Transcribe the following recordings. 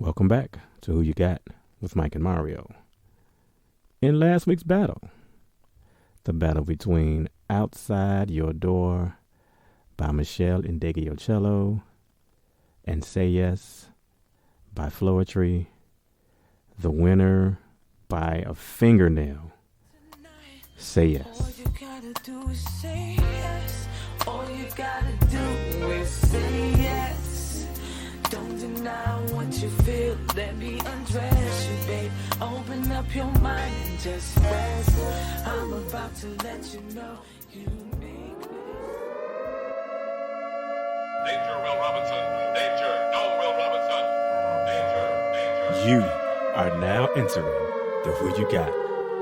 Welcome back to Who You Got with Mike and Mario. In last week's battle, the battle between Outside Your Door by Michelle Indegliocello and Say Yes by Floetry, the winner by a fingernail, Say Yes. All you gotta do is say yes. All you gotta do is say yes. Don't deny what you feel. Let me undress you, babe. Open up your mind and just rest. I'm about to let you know you make me. Danger, Will Robinson. Danger. No, Will Robinson. Danger. You are now entering the Who You Got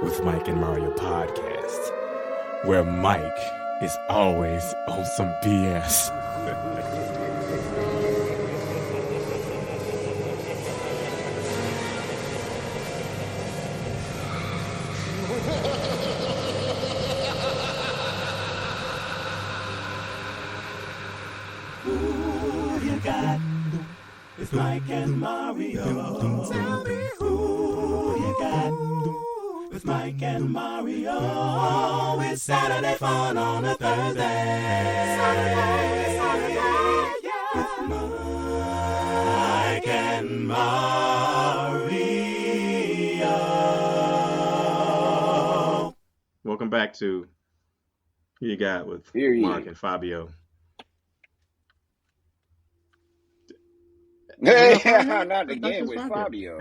with Mike and Mario podcast, where Mike is always on some BS. Who you got? It's Mike and Mario. Tell me who you got? It's Mike and Mario. It's Saturday fun on a Thursday. Saturday, yeah. With Mike and Mario. Welcome back to Who You Got with Mark and Fabio. Not again with Fabio.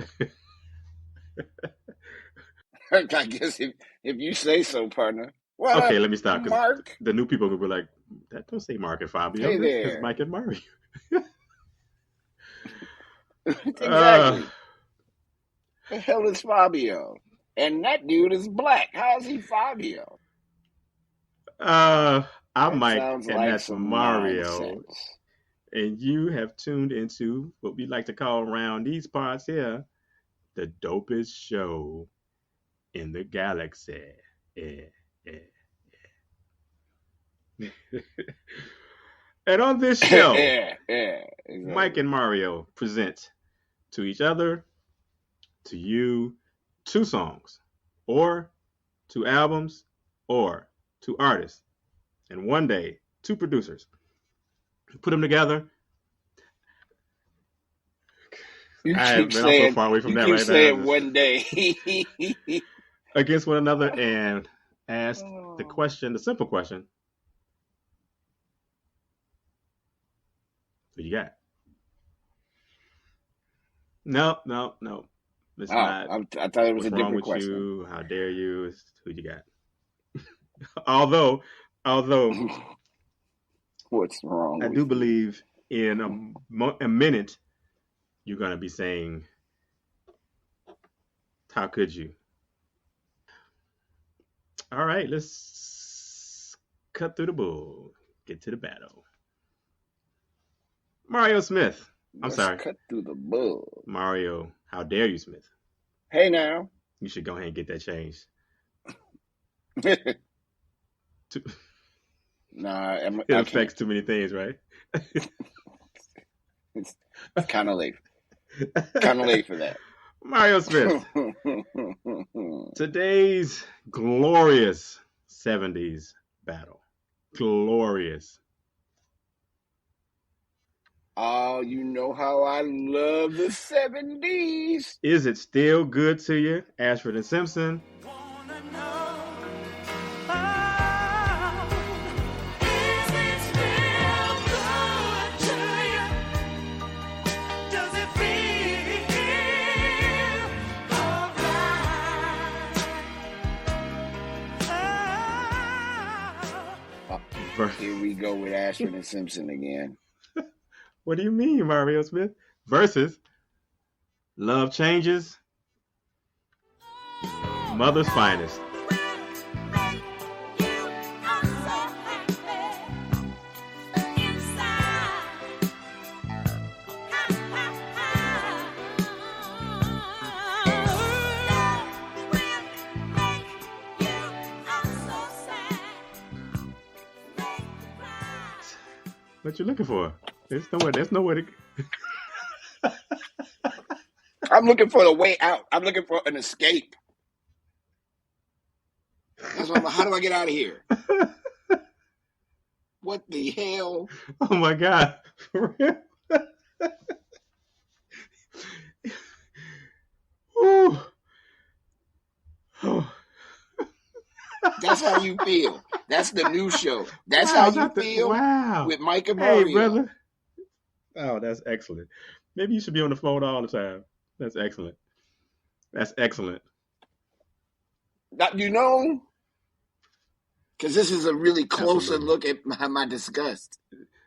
I guess if you say so, partner. What okay, up, let me stop. Mark? The new people will be like, that don't say Mark and Fabio. Hey It's there. Mike and Mario. Exactly. The hell is Fabio? And that dude is black. How is he Fabio? I'm That Mike, sounds and like that's some Mario. nonsense. And you have tuned into what we like to call around these parts here, the dopest show in the galaxy. And on this show, Yeah, exactly. Mike and Mario present to each other, to you, 2 songs, or 2 albums, or 2 artists, and one day 2 producers. Put them together. You I have keep been saying, so far away from you that keep right saying now. one day. Against one another and ask the question, the simple question. Who you got? No. It's not. I thought it was What's a wrong different with question. you? How dare you? It's who you got? although What's wrong I with do you? believe in a minute you're going to be saying, how could you? All right, let's cut through the bull. Get to the battle. Mario Smith. Let's sorry. cut through the bull. Mario, how dare you, Smith? Hey now. You should go ahead and get that changed. Nah, It affects too many things, right? It's kind of late. Kind of late for that. Mario Smith. Today's glorious 70s battle. Glorious. Oh, you know how I love the 70s. Is it still good to you? Ashford and Simpson. Wanna know how is it still good to you? Does it feel alright? Here we go with Ashford and Simpson again. What do you mean, Mario Smith? Versus Love Changes, Mother's Finest. What you looking for? There's nowhere to. I'm looking for the way out. I'm looking for an escape. That's why I'm like, how do I get out of here? What the hell? Oh my God. For real? Whew. Oh. That's how you feel. That's the new show. That's Wow, how you feel wow. with Mike and Hey, Mario. brother. Oh, that's excellent. Maybe you should be on the phone all the time. That's excellent. That's excellent. Now, you know, because this is a really closer Absolutely. look at my disgust.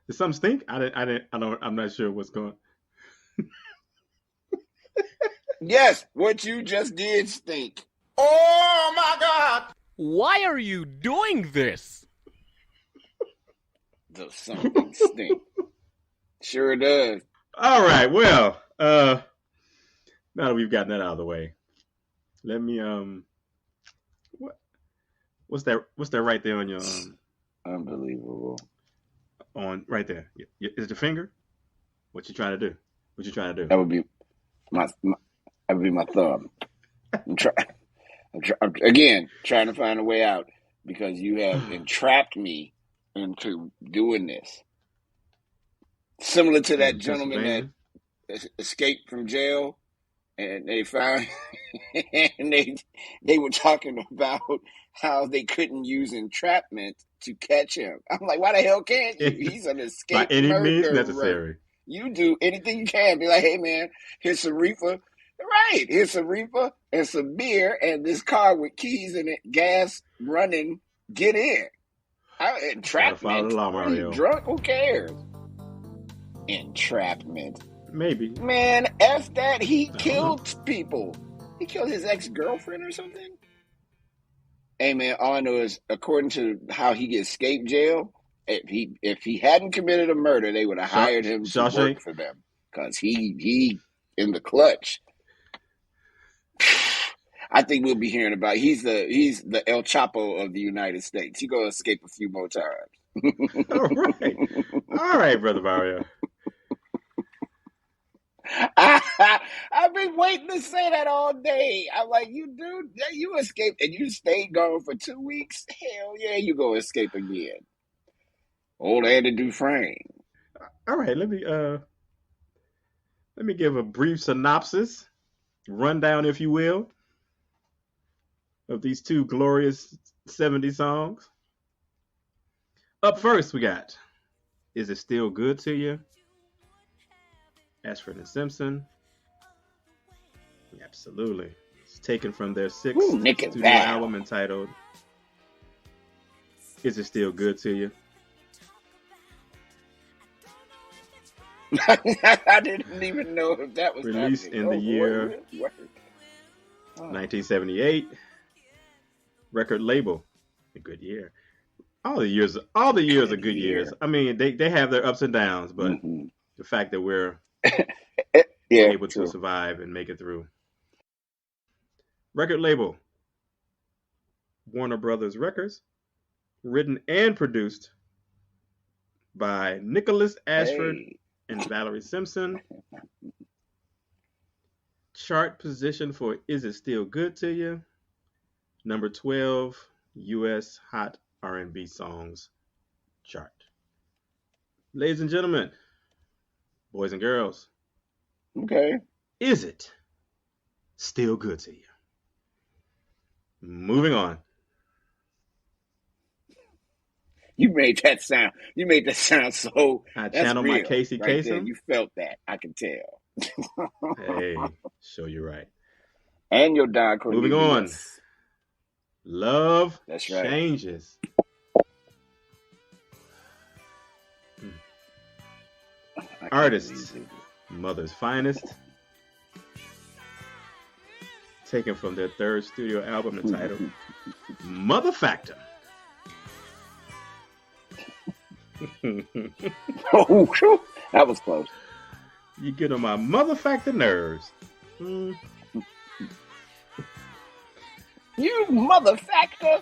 Did something stink? I'm not sure what's going. Yes, what you just did stink. Oh my God! Why are you doing this? Does something stink? Sure does. All right. Well, now that we've gotten that out of the way, let me what's that right there on your Unbelievable. on right there? Is it your finger? What you trying to do? What you trying to do? That would be my thumb. I'm again trying to find a way out because you have entrapped me into doing this. Similar to that gentleman that escaped from jail, and they found, and they were talking about how they couldn't use entrapment to catch him. I'm like, why the hell can't you? He's an escaped by any means murderer. necessary. You do anything you can. Be like, hey man, here's some reefer. Right, here's some reefer and some beer and this car with keys in it, gas running. Get in. Entrapment. Follow the law, Are you Mario. drunk? Who cares? Entrapment. Maybe. Man, F that. He killed people. He killed his ex-girlfriend or something. Hey man, all I know is according to how he escaped jail, if he hadn't committed a murder, they would have hired him to work for them because he in the clutch. I think we'll be hearing about. He's the El Chapo of the United States. He's gonna escape a few more times. All right, brother Mario. I've been waiting to say that all day. I'm like, you escaped and you stayed gone for 2 weeks. Hell yeah, you gonna escape again. Old Andy Dufresne. All right, let me give a brief synopsis, rundown, if you will, of these two glorious 70 songs. Up first, we got "Is It Still Good to You?" Ashford and Simpson. Absolutely. It's taken from their sixth studio album entitled "Is It Still Good to You?" I didn't even know if that was released in the year 1978. Record label, a good year. All the years are good years. I mean, they have their ups and downs, but the fact that we're able to survive and make it through. Record label, Warner Brothers Records, written and produced by Nicholas Ashford and Valerie Simpson. Chart position for "Is It Still Good to You?" Number 12 U.S. Hot R&B Songs chart. Ladies and gentlemen, boys and girls. Okay. Is it still good to you? Moving on. You made that sound so. I channel my Casey right there. Kasem. You felt that. I can tell. Hey, show you right. And your Don Cornelius. Moving on. Love Changes. Artists, Mother's Finest. Taken from their third studio album entitled Mother Factor. Oh, that was close. You get on my Mother Factor nerves. You Mother Factor.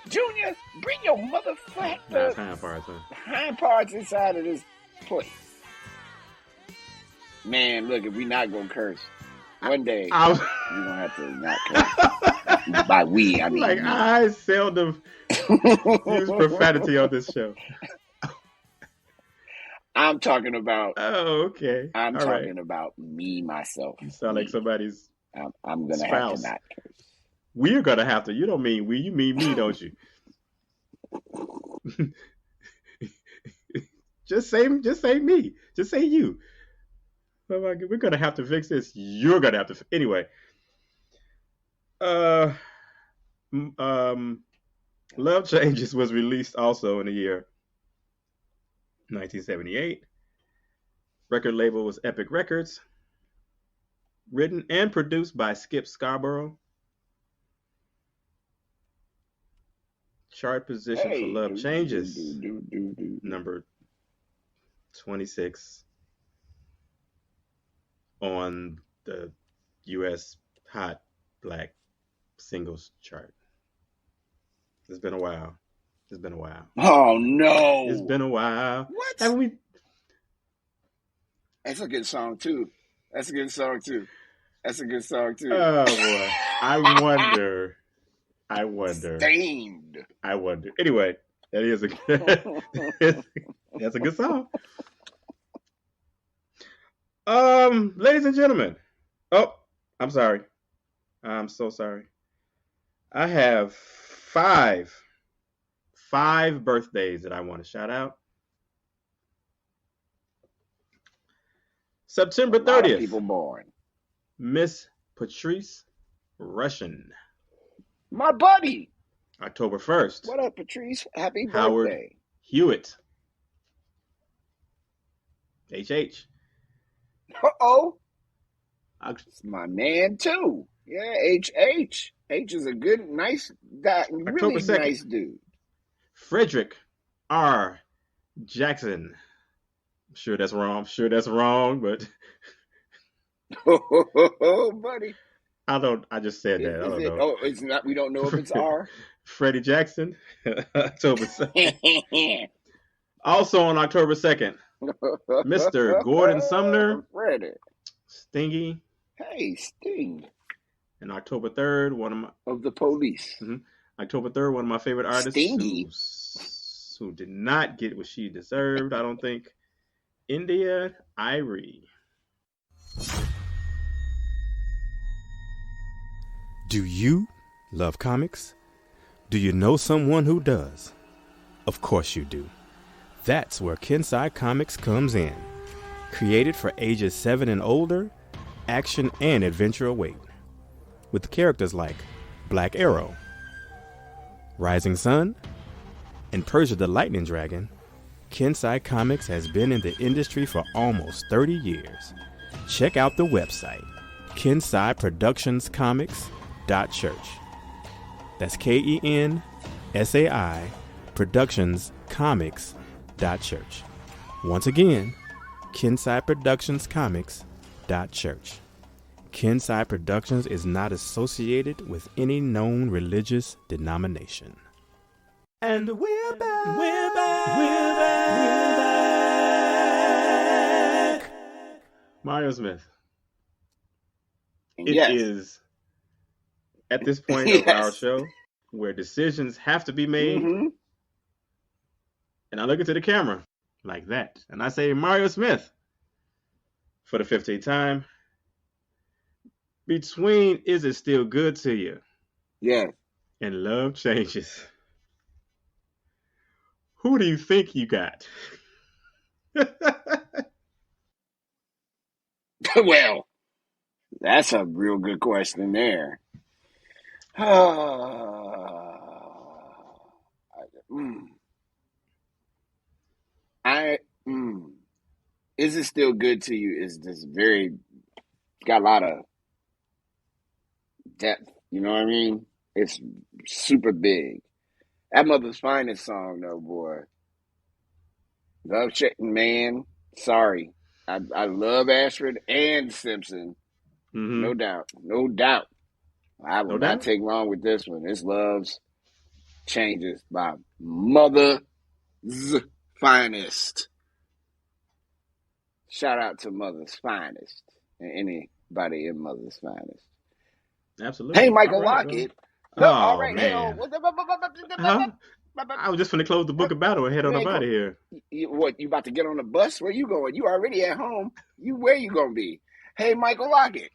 Junior, bring your Mother Factor. That's hind parts, huh? Hind parts inside of this place. Man, look, if we not gonna curse, one day I was we're gonna have to not curse. By we, I mean like, me. I seldom use profanity on this show. I'm talking about. Oh, okay. I'm All right. talking about me, myself. You sound like somebody's I'm gonna have to spouse. not curse. We're gonna have to. You don't mean we. You mean me, don't you? Just say me. Just say you. Oh my God, we're gonna have to fix this. You're gonna have to. Anyway. Love Changes was released also in the year 1978. Record label was Epic Records. Written and produced by Skip Scarborough. Chart position for Love Changes. Number 26 on the U.S. Hot Black Singles chart. It's been a while. Oh no! It's been a while. What? Haven't we? That's a good song too. Oh boy. I wonder. Stained. Anyway, that is that's a good song. Ladies and gentlemen. Oh, I'm sorry. I'm so sorry. I have five birthdays that I want to shout out. September 30th. People born. Miss Patrice Rushen. My buddy. October 1st. What up, Patrice? Happy Howard birthday. Hewitt. HH. Uh-oh. It's my man, too. Yeah, HH. H is a good, nice guy. Really 2nd. Nice dude. Frederick R. Jackson. I'm sure that's wrong, but Oh, buddy. I just said that. I don't know. Oh, it's not. We don't know if it's R. Freddie Jackson. October 2nd. Also on October 2nd, Mr. Gordon Sumner. Freddie. Stingy. Hey, Sting. And October 3rd, one of my of the police. Mm-hmm. October 3rd, one of my favorite artists who did not get what she deserved, I don't think. India Irie. Do you love comics? Do you know someone who does? Of course you do. That's where Kensai Comics comes in. Created for ages 7 and older, action and adventure await. With characters like Black Arrow, Rising Sun, and Persia the Lightning Dragon, Kensai Comics has been in the industry for almost 30 years. Check out the website, KensaiProductionsComics.church. That's KENSAI Productionscomics.church. Once again, KensaiProductionsComics.church. Kensai Productions is not associated with any known religious denomination. And we're back. Mario Smith. Yes. It is at this point of our show where decisions have to be made. Mm-hmm. And I look into the camera like that. And I say, Mario Smith, for the 15th time, between Is It Still Good to You? Yeah. And Love Changes. Who do you think you got? Well, that's a real good question there. Is It Still Good to You is just got a lot of depth, you know what I mean? It's super big. That Mother's Finest song, though, boy. Love Chicken, man. Sorry. I love Ashford and Simpson. Mm-hmm. No doubt. I will not take long with this one. This Love's Changes by Mother's Finest. Shout out to Mother's Finest and anybody in Mother's Finest. Absolutely. Hey, Michael All right, Lockett. bro. No, all Oh, right. man. Hey, Huh? I was just finna close the book of battle and head on up out of here. What, you about to get on the bus? Where you going? You already at home. Where you going to be? Hey, Michael Lockett.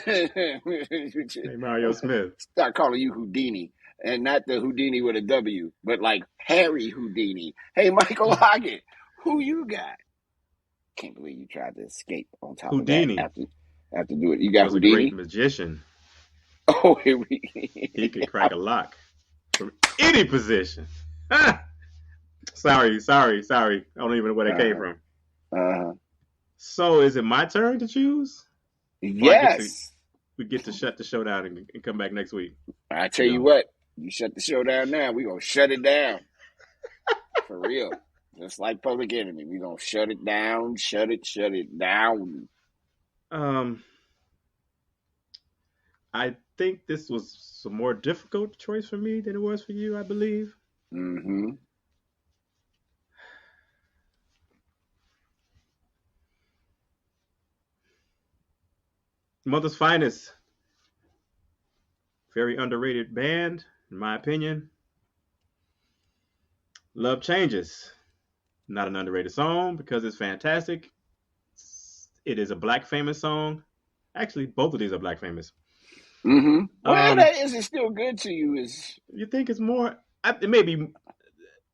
Hey, Mario Smith. Start calling you Houdini. And not the Houdini with a W, but like Harry Houdini. Hey, Michael Lockett. Who you got? Can't believe you tried to escape on top Houdini of that after do it. You got was Houdini? a great magician. Oh, he could crack a lock from any position. Sorry. I don't even know where that came from. So is it my turn to choose? Yes. We get to shut the show down and come back next week. I tell you what, you shut the show down now, we're going to shut it down. For real. Just like Public Enemy. We're going to shut it down, shut it down. I think this was a more difficult choice for me than it was for you, I believe. Mm-hmm. Mother's Finest. Very underrated band, in my opinion. Love Changes. Not an underrated song because it's fantastic. It is a Black famous song. Actually, both of these are Black famous. Mm-hmm. Well, that is it still good to you? You think it's more? It may be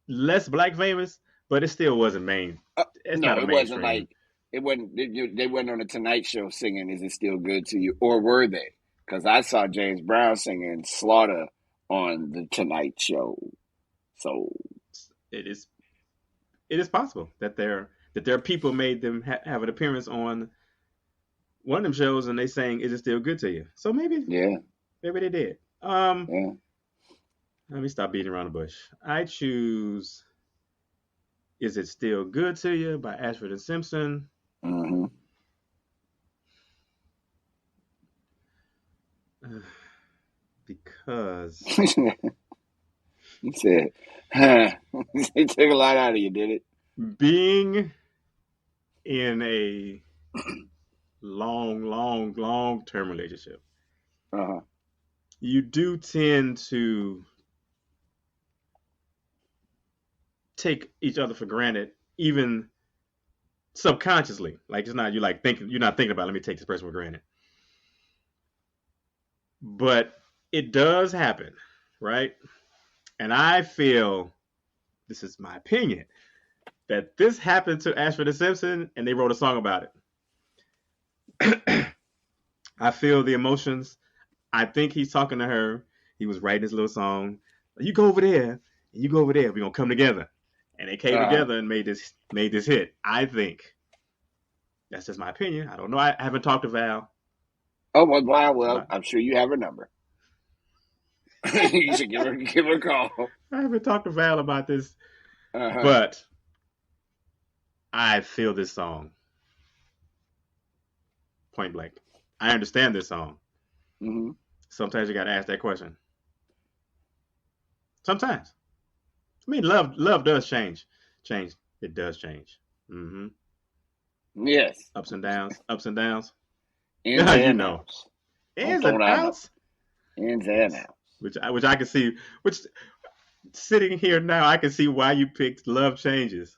less Black famous, but it still wasn't main. No, it wasn't like it wasn't. They weren't on the Tonight Show singing "Is It Still Good to You," or were they? Because I saw James Brown singing "Slaughter" on the Tonight Show. So it is possible that their people made them have an appearance on one of them shows and they sang "Is It Still Good to You?" So maybe they did. Let me stop beating around the bush. I choose "Is It Still Good to You" by Ashford and Simpson. Mm-hmm. Because you said it took a lot out of you, did it? Being in a long-term relationship, you do tend to take each other for granted, even subconsciously. Like you're not thinking about, let me take this person for granted. But it does happen, right? And I feel, this is my opinion, that this happened to Ashford and Simpson and they wrote a song about it. I feel the emotions. I think he's talking to her. He was writing his little song. You go over there and you go over there. We're going to come together. And they came together and made this hit. I think. That's just my opinion. I don't know. I haven't talked to Val. Oh, well, I'm sure you have her number. You should give her a call. I haven't talked to Val about this, but I feel this song. Point blank. I understand this song. Mm-hmm. Sometimes you got to ask that question. Sometimes. I mean, love does change. It does change. Mm-hmm. Yes. Ups and downs. Ins and outs. Ins and outs. Which I can see. Which sitting here now, I can see why you picked "Love Changes"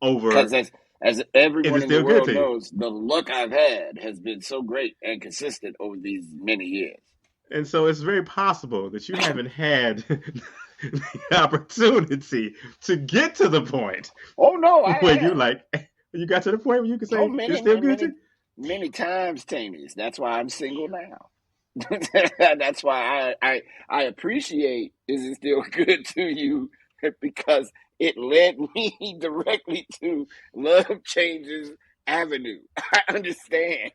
over. Because as everyone in the world knows, the luck I've had has been so great and consistent over these many years. And so it's very possible that you haven't had the opportunity to get to the point. Oh no, you got to the point where you can say it's still good to you? Many times, Tamies. That's why I'm single now. That's why I appreciate "Is It Still Good to You?" because it led me directly to Love Changes Avenue. I understand.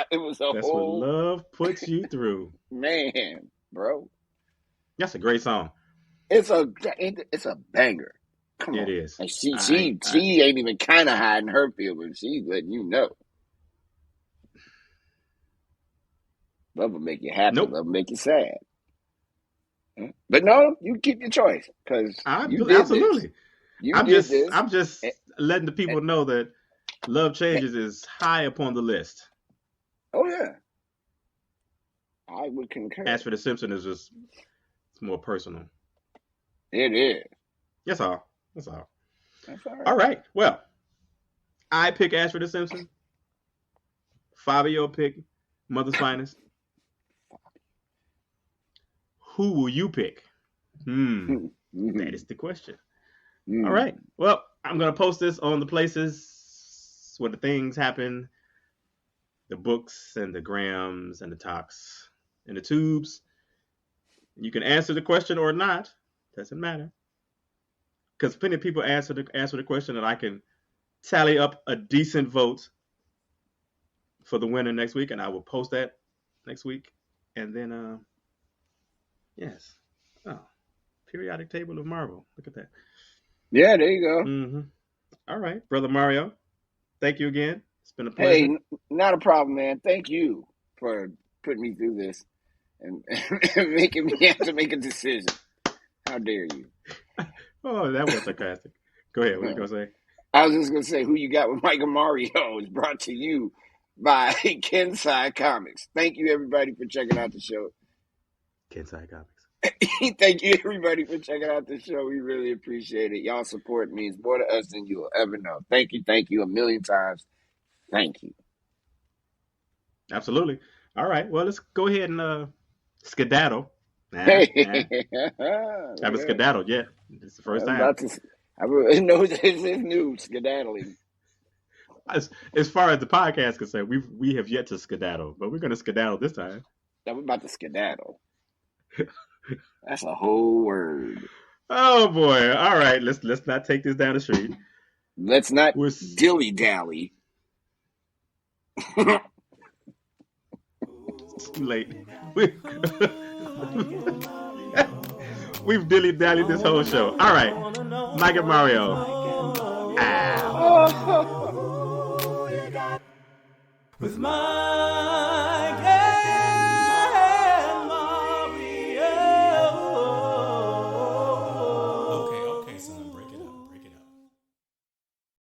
It was That's whole... what love puts you through. Man, bro. That's a great song. It's a banger. Come on. It is. And she ain't even kind of hiding her feelings. She's letting you know. Love will make you happy. Nope. Love will make you sad. But no, you keep your choice because absolutely. I'm just letting the people know that Love Changes is high upon the list. Oh yeah, I would concur. Ashford and Simpson is just it's more personal. It is. That's all. That's all. That's all right. All right. Well, I pick Ashford and Simpson. Fabio pick Mother's Finest. Who will you pick? That is the question. All right. Well, I'm going to post this on the places where the things happen, the books and the grams and the talks and the tubes. You can answer the question or not. Doesn't matter. Because plenty of people answer the question, and I can tally up a decent vote for the winner next week, and I will post that next week. And then, yes. Oh, periodic table of Marvel. Look at that. Yeah, there you go. Mm-hmm. All right, Brother Mario. Thank you again. It's been a pleasure. Hey, not a problem, man. Thank you for putting me through this and making me have to make a decision. How dare you? Oh, that was sarcastic. Go ahead. What are you going to say? I was just going to say, Who You Got with Mike and Mario is brought to you by Kensai Comics. Thank you, everybody, for checking out the show. Kensai Comics. Thank you, everybody, for checking out the show. We really appreciate it. Y'all support means more to us than you will ever know. Thank you a million times. Thank you. Absolutely. All right. Well, let's go ahead and skedaddle. Hey. Haven't skedaddled yet. It's the first time. I know this is new, skedaddling. As far as the podcast is concerned, we have yet to skedaddle, but we're going to skedaddle this time. We're about to skedaddle. That's a whole word. Oh boy! All right, let's not take this down the street. Let's not dilly dally. It's too late. We've dilly dallied this whole show. All right, Mike and Mario. With my